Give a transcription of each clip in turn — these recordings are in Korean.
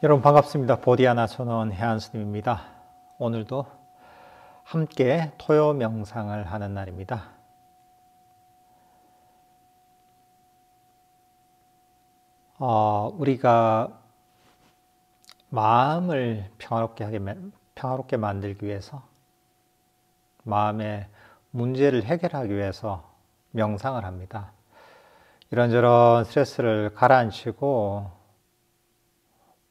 여러분 반갑습니다. 보디아나 선원 해안스님입니다. 오늘도 함께 토요 명상을 하는 날입니다. 우리가 마음을 평화롭게 만들기 위해서, 마음의 문제를 해결하기 위해서 명상을 합니다. 이런저런 스트레스를 가라앉히고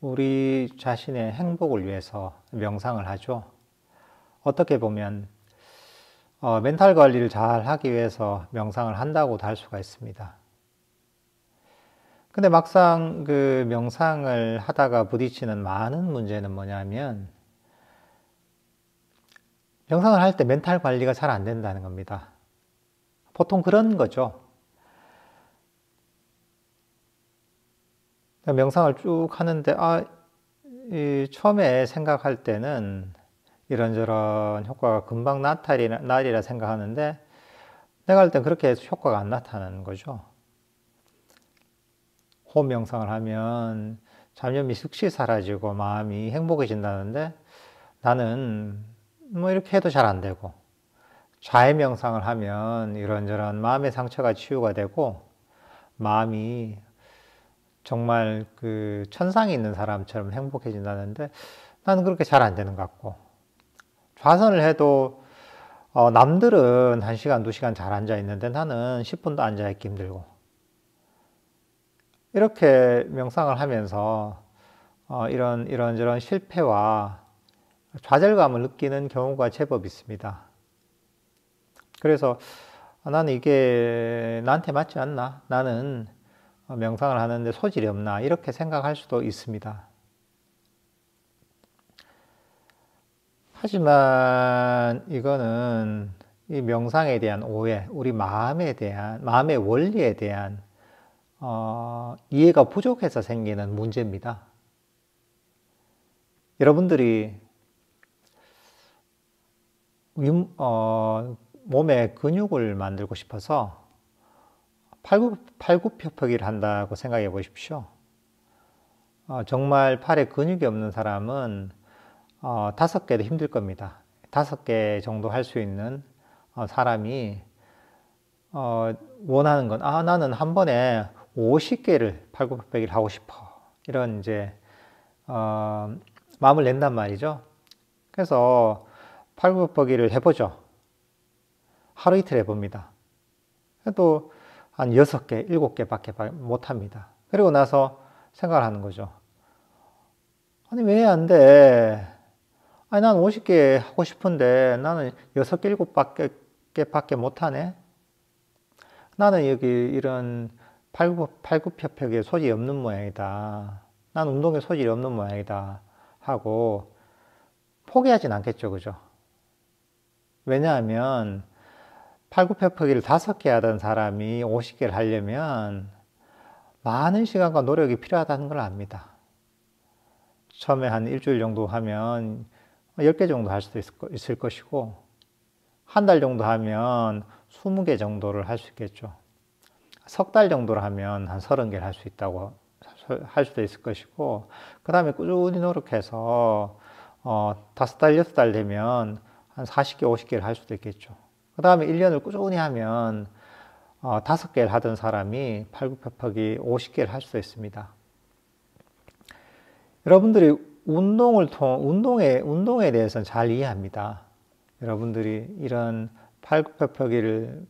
우리 자신의 행복을 위해서 명상을 하죠. 어떻게 보면 멘탈 관리를 잘 하기 위해서 명상을 한다고도 할 수가 있습니다. 근데 막상 그 명상을 하다가 부딪히는 많은 문제는 뭐냐면, 명상을 할 때 멘탈 관리가 잘 안 된다는 겁니다. 보통 그런 거죠. 명상을 쭉 하는데 처음에 생각할 때는 이런저런 효과가 금방 나리라 생각하는데, 내가 할 땐 그렇게 효과가 안 나타나는 거죠. 호흡 명상을 하면 잡념이 즉시 사라지고 마음이 행복해진다는데, 나는 이렇게 해도 잘 안 되고, 자해 명상을 하면 이런저런 마음의 상처가 치유가 되고 마음이 정말 그 천상에 있는 사람처럼 행복해진다는데, 나는 그렇게 잘 안 되는 것 같고, 좌선을 해도 남들은 1시간, 2시간 잘 앉아 있는데 나는 10분도 앉아 있기 힘들고, 이렇게 명상을 하면서 이런저런 실패와 좌절감을 느끼는 경우가 제법 있습니다. 그래서 나는 이게 나한테 맞지 않나? 나는 명상을 하는데 소질이 없나? 이렇게 생각할 수도 있습니다. 하지만 이거는 이 명상에 대한 오해, 우리 마음의 원리에 대한 이해가 부족해서 생기는 문제입니다. 여러분들이 몸에 근육을 만들고 싶어서 팔굽혀펴기를 한다고 생각해 보십시오. 정말 팔에 근육이 없는 사람은 5개도 힘들 겁니다. 5개 정도 할 수 있는 사람이 원하는 건, 나는 한 번에 50개를 팔굽혀펴기를 하고 싶어, 이런 이제 마음을 낸단 말이죠. 그래서 팔굽혀펴기를 해보죠. 하루 이틀 해봅니다. 그래도 한 6개, 7개밖에 못합니다. 그리고 나서 생각을 하는 거죠. 아니, 왜 안 돼? 아니, 난 50개 하고 싶은데 나는 6개, 7개밖에 못하네? 나는 여기 이런 팔굽혀펴기에 소질이 없는 모양이다. 난 운동에 소질이 없는 모양이다. 하고 포기하진 않겠죠. 그죠? 왜냐하면 팔굽혀펴기를 5개 하던 사람이 50개를 하려면 많은 시간과 노력이 필요하다는 걸 압니다. 처음에 한 일주일 정도 하면 10개 정도 할 수도 있을 것이고, 한 달 정도 하면 20개 정도를 할 수 있겠죠. 석 달 정도를 하면 한 30개를 할 수도 있을 것이고, 그 다음에 꾸준히 노력해서 5달, 6달 되면 한 40개, 50개를 할 수도 있겠죠. 그 다음에 1년을 꾸준히 하면 5개를 하던 사람이 팔굽혀펴기 50개를 할 수도 있습니다. 여러분들이 운동에 대해서는 잘 이해합니다. 여러분들이 이런 팔굽혀펴기를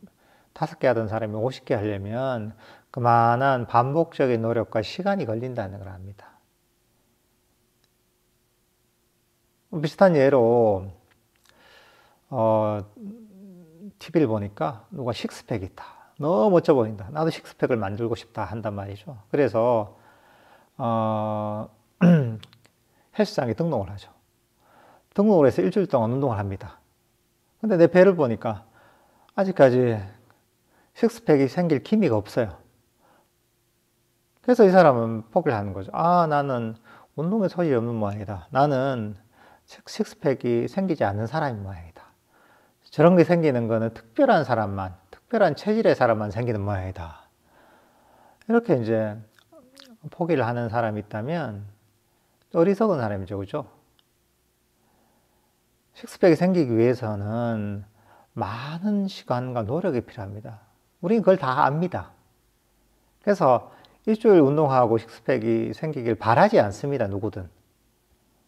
5개 하던 사람이 50개 하려면 그만한 반복적인 노력과 시간이 걸린다는 걸 압니다. 비슷한 예로 TV를 보니까 누가 식스팩이 있다. 너무 멋져 보인다. 나도 식스팩을 만들고 싶다 한단 말이죠. 그래서 헬스장에 등록을 하죠. 등록을 해서 일주일 동안 운동을 합니다. 근데 내 배를 보니까 아직까지 식스팩이 생길 기미가 없어요. 그래서 이 사람은 포기를 하는 거죠. 나는 운동에 소질이 없는 모양이다. 나는 식스팩이 생기지 않는 사람인 모양이다. 저런 게 생기는 거는 특별한 체질의 사람만 생기는 모양이다. 이렇게 이제 포기를 하는 사람이 있다면 어리석은 사람이죠. 그죠? 식스팩이 생기기 위해서는 많은 시간과 노력이 필요합니다. 우리는 그걸 다 압니다. 그래서 일주일 운동하고 식스팩이 생기길 바라지 않습니다. 누구든.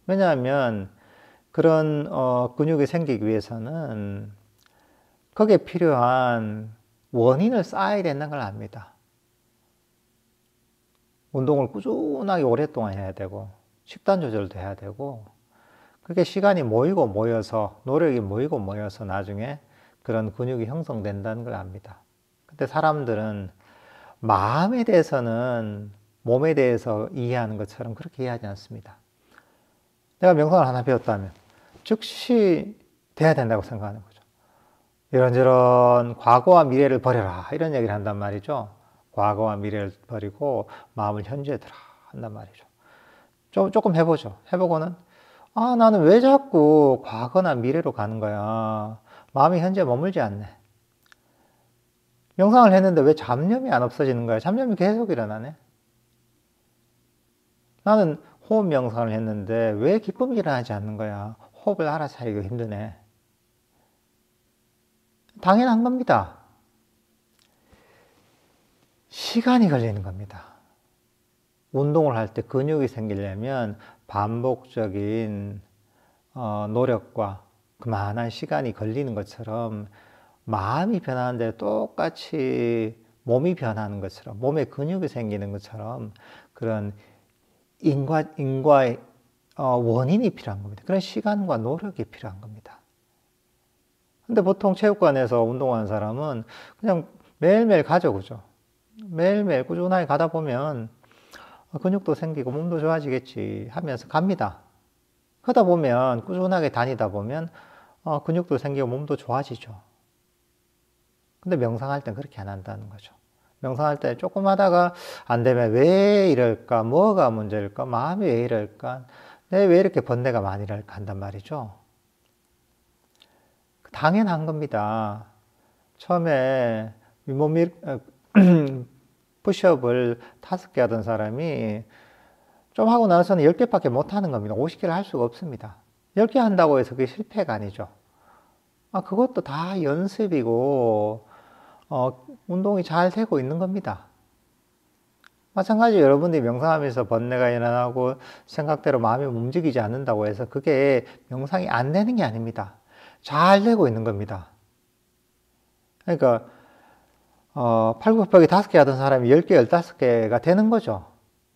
왜냐하면 그런 근육이 생기기 위해서는 거기에 필요한 원인을 쌓아야 된다는 걸 압니다. 운동을 꾸준하게 오랫동안 해야 되고 식단 조절도 해야 되고 그게 시간이 모이고 모여서 노력이 모이고 모여서 나중에 그런 근육이 형성된다는 걸 압니다. 근데 사람들은 마음에 대해서는 몸에 대해서 이해하는 것처럼 그렇게 이해하지 않습니다. 내가 명상을 하나 배웠다면 즉시 돼야 된다고 생각하는 거죠. 이런저런 과거와 미래를 버려라 이런 얘기를 한단 말이죠. 과거와 미래를 버리고 마음을 현재에 들어 한단 말이죠. 조금 해보죠. 해보고는 나는 왜 자꾸 과거나 미래로 가는 거야. 마음이 현재에 머물지 않네. 명상을 했는데 왜 잡념이 안 없어지는 거야? 잡념이 계속 일어나네. 나는 호흡 명상을 했는데 왜 기쁨이 일어나지 않는 거야? 호흡을 알아차리기 힘드네. 당연한 겁니다. 시간이 걸리는 겁니다. 운동을 할 때 근육이 생기려면 반복적인 노력과 그만한 시간이 걸리는 것처럼 마음이 변하는데 똑같이 몸이 변하는 것처럼 몸에 근육이 생기는 것처럼 그런 인과의 원인이 필요한 겁니다. 그런 시간과 노력이 필요한 겁니다. 근데 보통 체육관에서 운동하는 사람은 그냥 매일매일 가죠, 그죠? 매일매일 꾸준하게 가다 보면 근육도 생기고 몸도 좋아지겠지 하면서 갑니다. 그러다 보면 꾸준하게 다니다 보면 근육도 생기고 몸도 좋아지죠. 근데 명상할 땐 그렇게 안 한다는 거죠. 명상할 때 조금 하다가 안 되면 왜 이럴까? 뭐가 문제일까? 마음이 왜 이럴까? 내 왜 이렇게 번뇌가 많이 이럴까? 한단 말이죠. 당연한 겁니다. 처음에 윗몸 푸시업을 5개 하던 사람이 좀 하고 나서는 10개밖에 못 하는 겁니다. 50개를 할 수가 없습니다. 10개 한다고 해서 그게 실패가 아니죠. 그것도 다 연습이고, 운동이 잘 되고 있는 겁니다. 마찬가지로 여러분들이 명상하면서 번뇌가 일어나고 생각대로 마음이 움직이지 않는다고 해서 그게 명상이 안 되는 게 아닙니다. 잘 되고 있는 겁니다. 그러니까, 팔굽혀펴기 5개 하던 사람이 10개, 15개가 되는 거죠.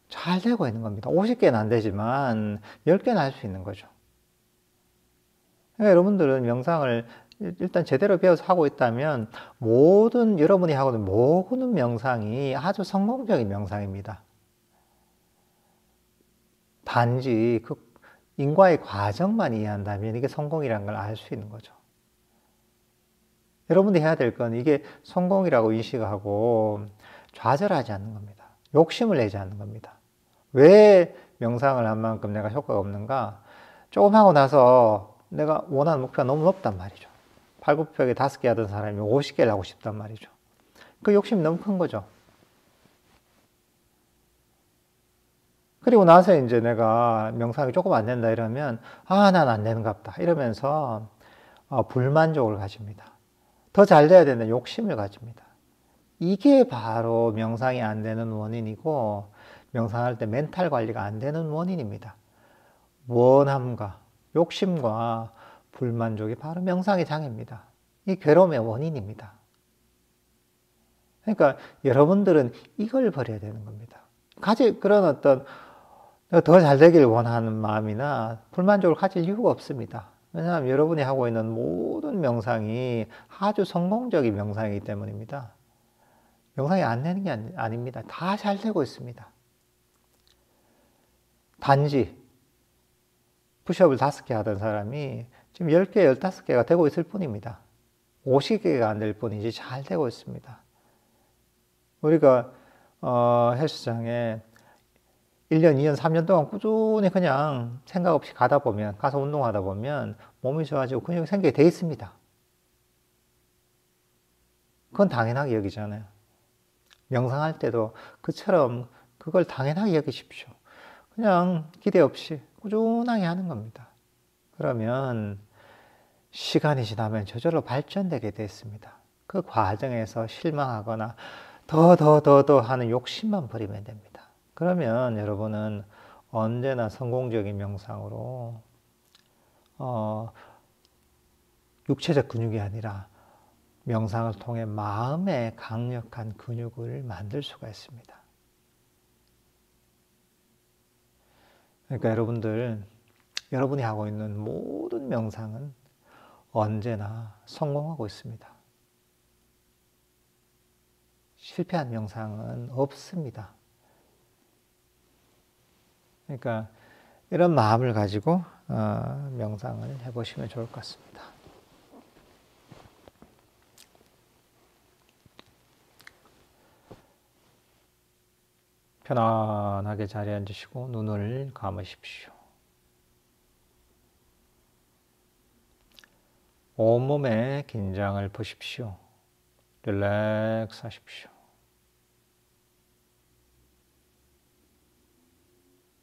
잘 되고 있는 겁니다. 50개는 안 되지만 10개는 할 수 있는 거죠. 그러니까 여러분들은 명상을 일단 제대로 배워서 하고 있다면 여러분이 하고 있는 모든 명상이 아주 성공적인 명상입니다. 단지 그 인과의 과정만 이해한다면 이게 성공이라는 걸 알 수 있는 거죠. 여러분들이 해야 될 건 이게 성공이라고 인식하고 좌절하지 않는 겁니다. 욕심을 내지 않는 겁니다. 왜 명상을 한 만큼 내가 효과가 없는가? 조금 하고 나서 내가 원하는 목표가 너무 높단 말이죠. 팔굽혀펴기 5개 하던 사람이 50개를 하고 싶단 말이죠. 그 욕심이 너무 큰 거죠. 그리고 나서 이제 내가 명상이 조금 안 된다 이러면 난 안 되는가 보다 이러면서 불만족을 가집니다. 더 잘 돼야 된다 욕심을 가집니다. 이게 바로 명상이 안 되는 원인이고 명상할 때 멘탈 관리가 안 되는 원인입니다. 원함과 욕심과 불만족이 바로 명상의 장애입니다. 이 괴로움의 원인입니다. 그러니까 여러분들은 이걸 버려야 되는 겁니다. 그런 어떤 더 잘 되길 원하는 마음이나 불만족을 가질 이유가 없습니다. 왜냐하면 여러분이 하고 있는 모든 명상이 아주 성공적인 명상이기 때문입니다. 명상이 안 되는 게 아닙니다. 다 잘 되고 있습니다. 단지 푸시업을 5개 하던 사람이 지금 10개, 15개가 되고 있을 뿐입니다. 50개가 안 될 뿐이지 잘 되고 있습니다. 우리가 헬스장에 1년, 2년, 3년 동안 꾸준히 그냥 생각 없이 가서 운동하다 보면 몸이 좋아지고 근육이 생기게 돼 있습니다. 그건 당연하게 여기잖아요. 명상할 때도 그처럼 그걸 당연하게 여기십시오. 그냥 기대 없이 꾸준하게 하는 겁니다. 그러면 시간이 지나면 저절로 발전되게 됐습니다. 그 과정에서 실망하거나 더 하는 욕심만 버리면 됩니다. 그러면 여러분은 언제나 성공적인 명상으로 육체적 근육이 아니라 명상을 통해 마음의 강력한 근육을 만들 수가 있습니다. 그러니까 여러분이 하고 있는 모든 명상은 언제나 성공하고 있습니다. 실패한 명상은 없습니다. 그러니까 이런 마음을 가지고 명상을 해보시면 좋을 것 같습니다. 편안하게 자리에 앉으시고 눈을 감으십시오. 온몸의 긴장을 푸십시오. 릴렉스 하십시오.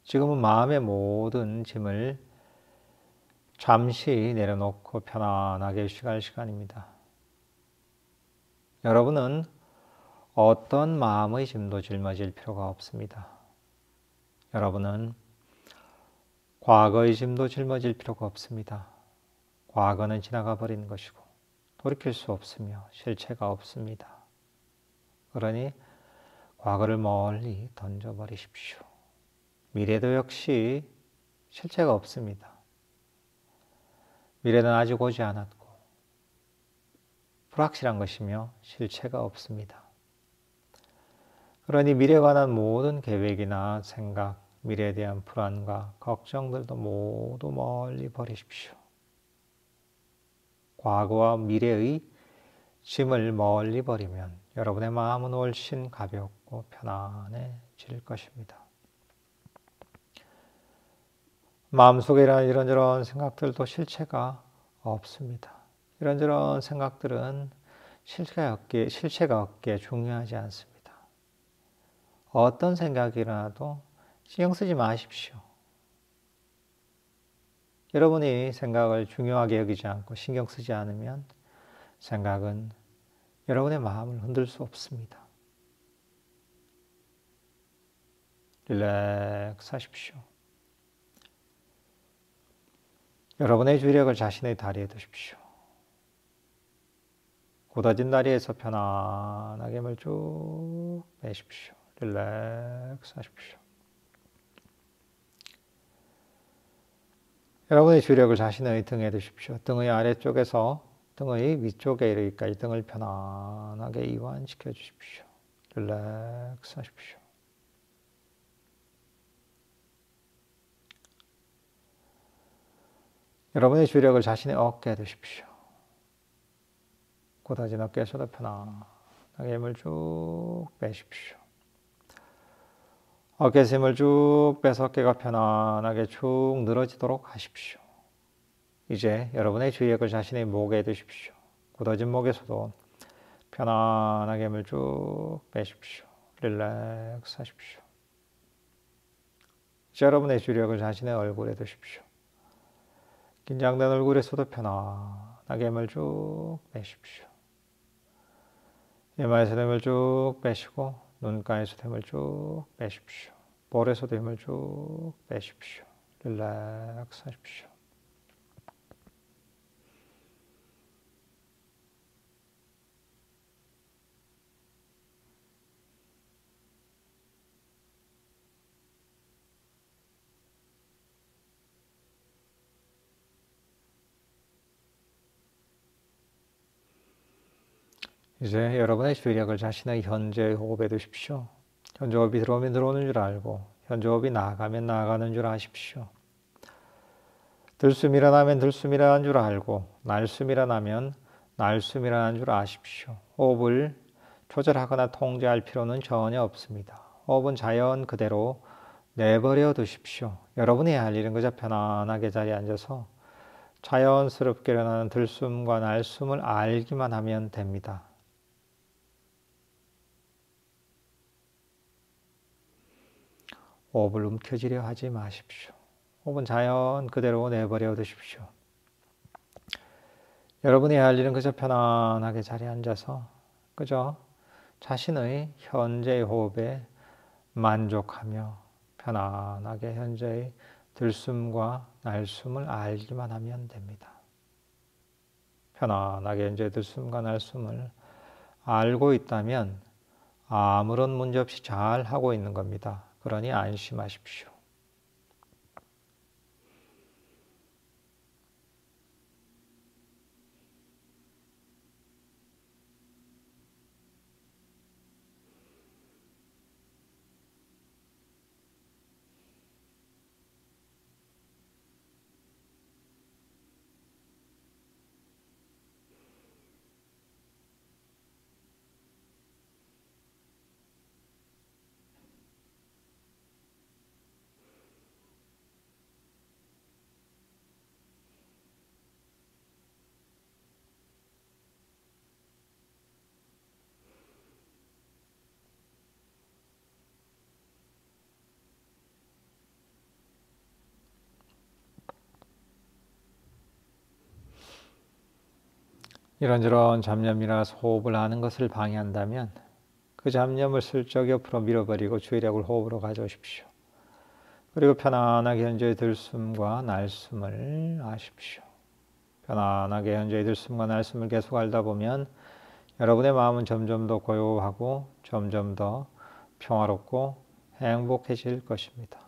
지금은 마음의 모든 짐을 잠시 내려놓고 편안하게 쉬갈 시간입니다. 여러분은 어떤 마음의 짐도 짊어질 필요가 없습니다. 여러분은 과거의 짐도 짊어질 필요가 없습니다. 과거는 지나가 버린 것이고 돌이킬 수 없으며 실체가 없습니다. 그러니 과거를 멀리 던져버리십시오. 미래도 역시 실체가 없습니다. 미래는 아직 오지 않았고 불확실한 것이며 실체가 없습니다. 그러니 미래에 관한 모든 계획이나 생각, 미래에 대한 불안과 걱정들도 모두 멀리 버리십시오. 과거와 미래의 짐을 멀리 버리면 여러분의 마음은 훨씬 가볍고 편안해질 것입니다. 마음속에 이런저런 생각들도 실체가 없습니다. 이런저런 생각들은 실체가 없기에 중요하지 않습니다. 어떤 생각이 일어나도 신경 쓰지 마십시오. 여러분이 생각을 중요하게 여기지 않고 신경 쓰지 않으면 생각은 여러분의 마음을 흔들 수 없습니다. 릴렉스 하십시오. 여러분의 주력을 자신의 다리에 두십시오. 굳어진 다리에서 편안하게 힘을 쭉 빼십시오. 릴렉스 하십시오. 여러분의 주력을 자신의 등에 두십시오. 등의 아래쪽에서 등의 위쪽에 이르기까지 등을 편안하게 이완시켜 주십시오. 릴렉스 하십시오. 여러분의 주력을 자신의 어깨에 두십시오. 굳어진 어깨에서도 편안하게 힘을 쭉 빼십시오. 어깨에서 힘을 쭉 빼서 어깨가 편안하게 쭉 늘어지도록 하십시오. 이제 여러분의 주력을 자신의 목에 두십시오. 굳어진 목에서도 편안하게 힘을 쭉 빼십시오. 릴렉스 하십시오. 이제 여러분의 주력을 자신의 얼굴에 두십시오. 긴장된 얼굴에서도 편안하게 힘을 쭉 빼십시오. 이마에서도 힘을 쭉 빼시고 눈가에서도 힘을 쭉 빼십시오. 볼에서도 힘을 쭉 빼십시오. 릴렉스 하십시오. 이제 여러분의 주력을 자신의 현재 호흡에 두십시오. 현재 호흡이 들어오면 들어오는 줄 알고 현재 호흡이 나가면 나가는 줄 아십시오. 들숨 일어나면 들숨 일어나는 줄 알고 날숨 일어나면 날숨 일어나는 줄 아십시오. 호흡을 조절하거나 통제할 필요는 전혀 없습니다. 호흡은 자연 그대로 내버려 두십시오. 여러분이 할 일은 그저 편안하게 자리에 앉아서 자연스럽게 일어나는 들숨과 날숨을 알기만 하면 됩니다. 호흡을 움켜쥐려 하지 마십시오. 호흡은 자연 그대로 내버려 두십시오. 여러분이 해야 할 일은 그저 편안하게 자리에 앉아서 그저 자신의 현재의 호흡에 만족하며 편안하게 현재의 들숨과 날숨을 알기만 하면 됩니다. 편안하게 현재의 들숨과 날숨을 알고 있다면 아무런 문제 없이 잘 하고 있는 겁니다. 그러니 안심하십시오. 이런저런 잡념이나 호흡을 하는 것을 방해한다면 그 잡념을 슬쩍 옆으로 밀어버리고 주의력을 호흡으로 가져오십시오. 그리고 편안하게 현재의 들숨과 날숨을 아십시오. 편안하게 현재의 들숨과 날숨을 계속 알다 보면 여러분의 마음은 점점 더 고요하고 점점 더 평화롭고 행복해질 것입니다.